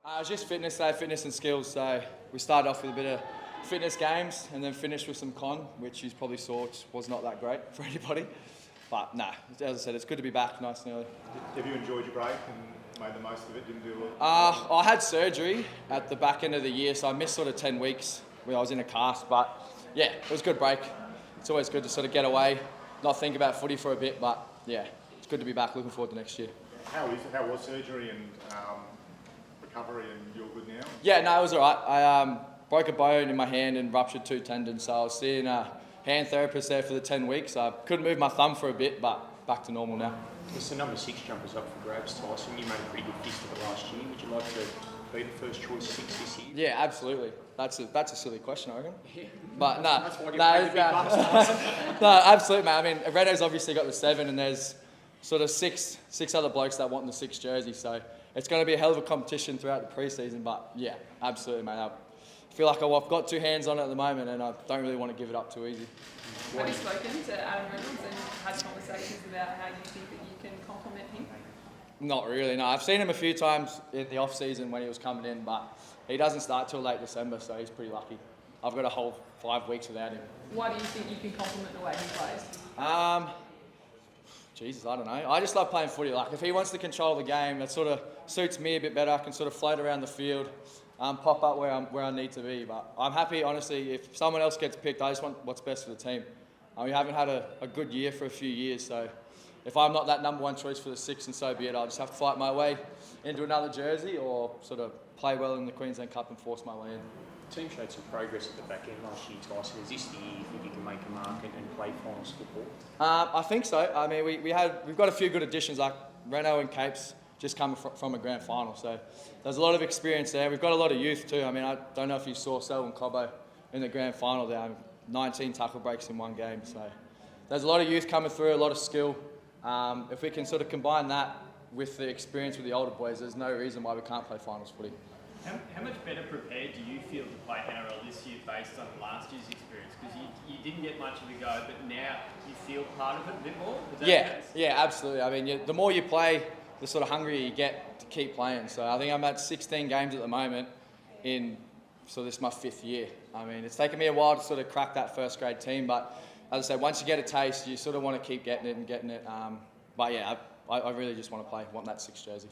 It's just fitness day, fitness and skills. So we started off with a bit of fitness games and then finished with some con, which you probably saw was not that great for anybody. But no, as I said, it's good to be back nice and early. Have you enjoyed your break and made the most of it? Didn't do it? I had surgery at the back end of the year, so I missed sort of 10 weeks where I was in a cast. But yeah, it was a good break. It's always good to sort of get away, not think about footy for a bit. But yeah, it's good to be back. Looking forward to next year. How was surgery and recovery, and you're good now? Yeah, no, it was all right. I broke a bone in my hand and ruptured 2 tendons, so I was seeing a hand therapist there for the 10 weeks. I couldn't move my thumb for a bit, but back to normal now. It's the number 6 jumpers up for grabs, Tyson. You made a pretty good fist of it last year. Would you like to be the first choice 6 this year? Yeah, absolutely. That's a silly question, I reckon. Yeah. But no, That's why you paid the big bucks, Tyson. no, absolutely, mate. I mean, Redo's obviously got the 7, and there's sort of six other blokes that want the 6 jersey, so it's going to be a hell of a competition throughout the pre-season. But yeah, absolutely, mate. I feel like I've got 2 hands on it at the moment, and I don't really want to give it up too easy. Have you spoken to Adam Reynolds and had conversations about how you think that you can compliment him? Not really, no. I've seen him a few times in the off-season when he was coming in, but he doesn't start till late December, so he's pretty lucky. I've got a whole 5 weeks without him. Why do you think you can compliment the way he plays? Jesus, I don't know. I just love playing footy. Like, if he wants to control the game, that sort of suits me a bit better. I can sort of float around the field, pop up where I need to be. But I'm happy, honestly, if someone else gets picked, I just want what's best for the team. We haven't had a good year for a few years, so if I'm not that number 1 choice for the 6, and so be it, I'll just have to fight my way into another jersey or sort of play well in the Queensland Cup and force my way in. The team showed some progress at the back end last year, Tyson. Is this the year you think you can make a mark and play finals football? I think so. I mean, we've got a few good additions, like Reno and Capes just coming from a grand final, so there's a lot of experience there. We've got a lot of youth too. I mean, I don't know if you saw Selwyn Cobbo in the grand final there, 19 tackle breaks in 1 game, so there's a lot of youth coming through, a lot of skill. If we can sort of combine that with the experience with the older boys, there's no reason why we can't play finals footy. How much better prepared do you feel to play NRL this year based on last year's experience? Because you didn't get much of a go, but now you feel part of it a bit more? Yeah, absolutely. I mean, the more you play, the sort of hungrier you get to keep playing. So I think I'm at 16 games at the moment so this is my 5th year. I mean, it's taken me a while to sort of crack that first grade team, but as I said, once you get a taste, you sort of want to keep getting it. But yeah, I really just want to play, want that 6 jersey.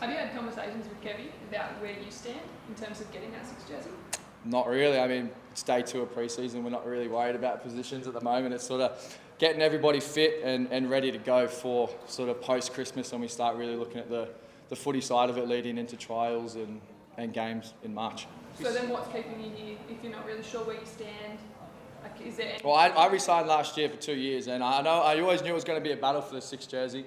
Have you had conversations with Kevin about where you stand in terms of getting that 6 jersey? Not really. I mean, it's day 2 of pre-season. We're not really worried about positions at the moment. It's sort of getting everybody fit and ready to go for sort of post-Christmas, when we start really looking at the footy side of it, leading into trials and games in March. So then what's keeping you here if you're not really sure where you stand? Like, is there any... Well, I re-signed last year for 2 years, and I always knew it was going to be a battle for the 6 jersey.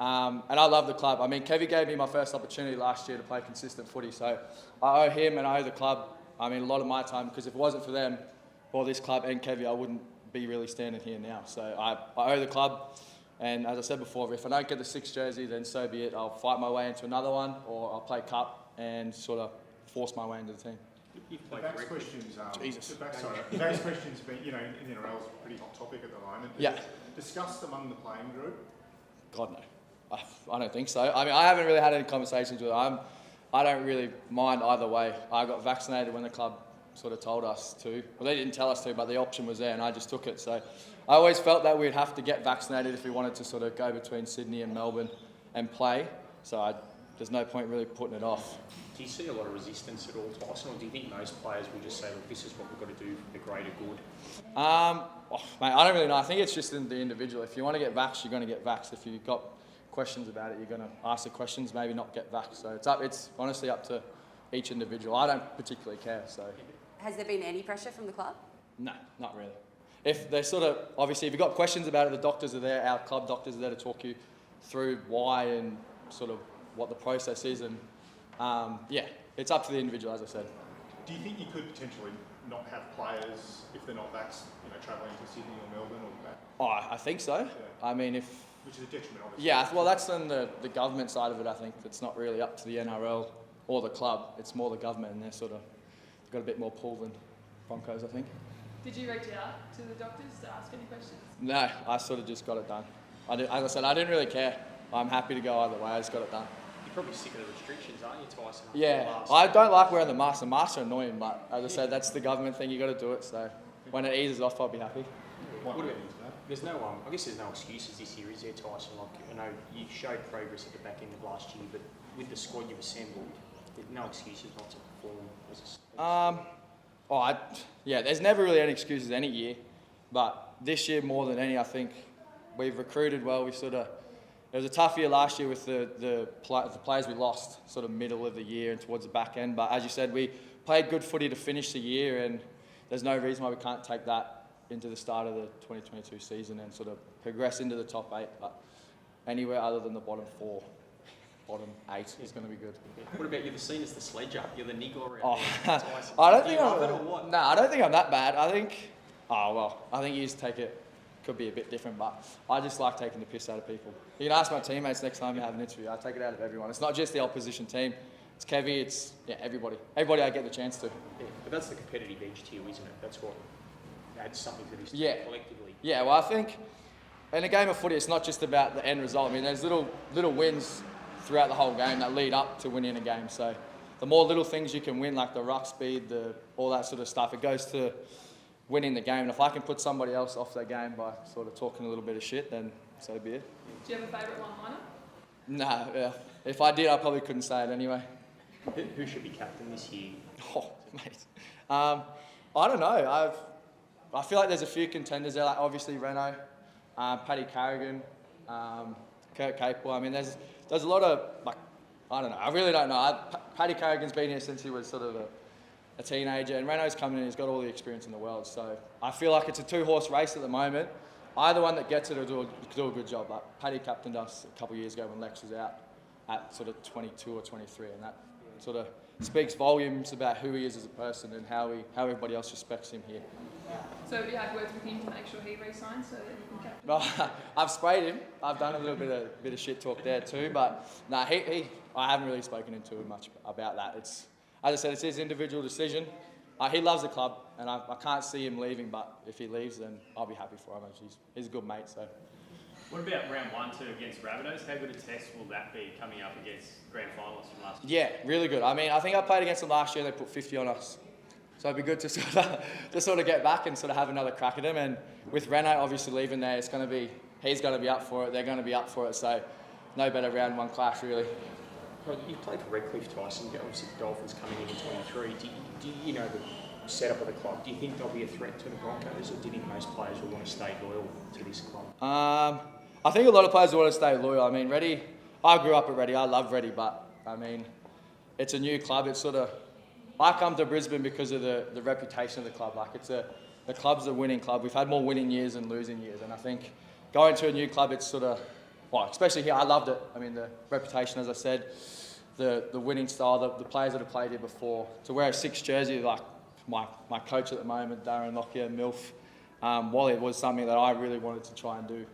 And I love the club. I mean, Kevy gave me my first opportunity last year to play consistent footy, so I owe him and I owe the club, I mean, a lot of my time, because if it wasn't for them, or this club and Kevy, I wouldn't be really standing here now. So I owe the club, and as I said before, if I don't get the 6 jersey, then so be it. I'll fight my way into another one, or I'll play cup and sort of force my way into the team. The backs questions, Jesus. The backs questions, in the NRL is a pretty hot topic at the moment. Yeah. Discussed among the playing group? God, no. I don't think so. I mean, I haven't really had any conversations with them. I don't really mind either way. I got vaccinated when the club sort of told us to. Well, they didn't tell us to, but the option was there, and I just took it. So I always felt that we'd have to get vaccinated if we wanted to sort of go between Sydney and Melbourne and play. So there's no point really putting it off. Do you see a lot of resistance at all, Tyson, or do you think most players will just say, look, this is what we've got to do for the greater good? Mate, I don't really know. I think it's just in the individual. If you want to get vaxxed, you're going to get vaxxed. If you've got questions about it, you're going to ask the questions, maybe not get vaxxed. So it's honestly up to each individual. I don't particularly care. So has there been any pressure from the club? No, not really. If they're sort of, obviously, if you've got questions about it, the doctors are there, our club doctors are there to talk you through why and sort of what the process is. And yeah, it's up to the individual, as I said. Do you think you could potentially not have players if they're not vaxxed, travelling to Sydney or Melbourne or back? Oh, I think so. Yeah. I mean, which is a detriment, obviously. Yeah, well, that's on the government side of it, I think. It's not really up to the NRL or the club. It's more the government, and they've got a bit more pull than Broncos, I think. Did you reach out to the doctors to ask any questions? No, I sort of just got it done. As I said, I didn't really care. I'm happy to go either way. I just got it done. You're probably sick of the restrictions, aren't you, Tyson? after the Yeah, last- I don't like wearing the mask. The masks are annoying, but as I said, that's the government thing. You got to do it. So when it eases off, I'll be happy. One What way about- into that. There's no, I guess there's no excuses this year, is there, Tyson? Like, I know you showed progress at the back end of last year, but with the squad you've assembled, there's no excuses not to perform There's never really any excuses any year, but this year more than any, I think we've recruited well. It was a tough year last year with the players we lost sort of middle of the year and towards the back end. But as you said, we played good footy to finish the year, and there's no reason why we can't take that into the start of the 2022 season and sort of progress into the top 8. But anywhere other than the bottom 4, bottom 8 is going to be good. What about you're seen as the sledger? You're the niggler Oh, out there, Tyson. I don't Do think you love it or I'm. what? No, I don't think I'm that bad. I think you just take it. Could be a bit different, but I just like taking the piss out of people. You can ask my teammates next time you have an interview. I take it out of everyone. It's not just the opposition team. It's Kevy. It's everybody. Everybody I get the chance to. Yeah, but that's the competitive edge to you, isn't it? That's what adds something to this Yeah. team collectively. Yeah, well, I think in a game of footy, it's not just about the end result. I mean, there's little wins throughout the whole game that lead up to winning a game. So the more little things you can win, like the ruck speed, all that sort of stuff, it goes to winning the game. And if I can put somebody else off their game by sort of talking a little bit of shit, then so be it. Do you have a favourite one-liner? No, yeah. If I did, I probably couldn't say it anyway. Who should be captain this year? Oh, mate. I don't know. I feel like there's a few contenders there, like obviously Reno, Paddy Carrigan, Kurt Capel. I mean, there's a lot of, like, I don't know. I really don't know. Paddy Carrigan's been here since he was sort of a teenager, and Reno's coming in, he's got all the experience in the world. So I feel like it's a 2-horse race at the moment. Either one that gets it will do a good job. Like Paddy captained us a couple of years ago when Lex was out at sort of 22 or 23, and that sort of speaks volumes about who he is as a person and how everybody else respects him here. So have you had words with him to make sure he resigns so that you can captain? I've sprayed him. I've done a little bit of shit talk there too, but no, I haven't really spoken to him much about that. As I said, it's his individual decision. He loves the club, and I can't see him leaving. But if he leaves, then I'll be happy for him. He's a good mate. So. What about round 1-2 against Rabbitohs? How good a test will that be coming up against grand finalists from last year? Yeah, really good. I mean, I think I played against them last year. They put 50 on us. So it'd be good to sort of get back and sort of have another crack at him. And with Reno obviously leaving there, he's going to be up for it. They're going to be up for it. So no better round 1 clash really. Well, you played for Redcliffe, Tyson. Obviously, the Dolphins coming in 23. Do you know the setup of the club? Do you think they'll be a threat to the Broncos, or do you think most players will want to stay loyal to this club? I think a lot of players want to stay loyal. I mean, Reddy, I grew up at Reddy. I love Reddy, but I mean, it's a new club. It's sort of, I come to Brisbane because of the reputation of the club. Like the club's a winning club. We've had more winning years than losing years, and I think going to a new club, it's sort of, well, especially here, I loved it. I mean, the reputation, as I said, the winning style, the players that have played here before. To wear a 6 jersey, like my coach at the moment, Darren Lockyer, MILF, Wally, was something that I really wanted to try and do.